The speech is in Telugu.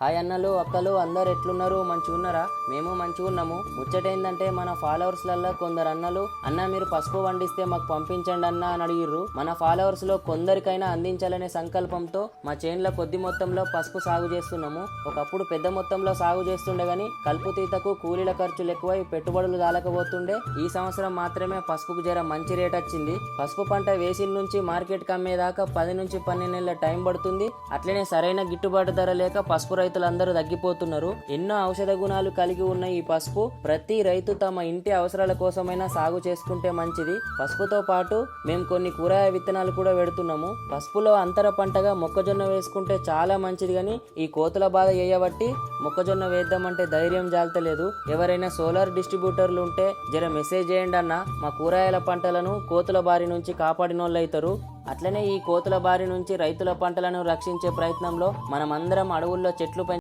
హాయ్ అన్నలు అక్కలు అందరు ఎట్లున్నారు? మంచిగా ఉన్నారా? మేము మంచిగా ఉన్నాము. ముచ్చటేందంటే మన ఫాలోవర్స్లలో కొందరు అన్నలు అన్న మీరు పసుపు వండిస్తే మాకు పంపించండి అన్న అని అడిగిర్రు. మన ఫాలోవర్స్ లో కొందరికైనా అందించాలనే సంకల్పంతో మా చేన్ల కొద్ది మొత్తంలో పసుపు సాగు చేస్తున్నాము. ఒకప్పుడు పెద్ద మొత్తంలో సాగు చేస్తుండే గానీ కలుపు తీతకు కూలీల ఖర్చులు ఎక్కువై పెట్టుబడులు దాలకపోతుండే. ఈ సంవత్సరం మాత్రమే పసుపుకు జర మంచి రేట్ వచ్చింది. పసుపు పంట వేసిన నుంచి మార్కెట్ కమ్మేదాకా 10 నుంచి 12 నెలల టైం పడుతుంది. అట్లనే సరైన గిట్టుబాటు ధర లేక పసుపు రైతులందరూ తగ్గిపోతున్నారు. ఎన్నో ఔషధ గుణాలు కలిగి ఉన్న ఈ పసుపు ప్రతి రైతు తమ ఇంటి అవసరాల కోసమైనా సాగు చేసుకుంటే మంచిది. పసుపుతో పాటు మేము కొన్ని కూరగాయ విత్తనాలు కూడా పెడుతున్నాము. పసుపులో అంతర పంటగా మొక్కజొన్న వేసుకుంటే చాలా మంచిది. కానీ ఈ కోతుల బాధ చేయబట్టి మొక్కజొన్న వేద్దామంటే ధైర్యం జాలతలేదు. ఎవరైనా సోలార్ డిస్ట్రిబ్యూటర్లు ఉంటే జర మెసేజ్ చేయండి అన్న. మా కూరగాయల పంటలను కోతుల బారి నుంచి కాపాడినోళ్ళు అవుతారు. అట్లనే ఈ కోతుల బారి నుంచి రైతుల పంటలను రక్షించే ప్రయత్నంలో మనమందరం అడవుల్లో చెట్లు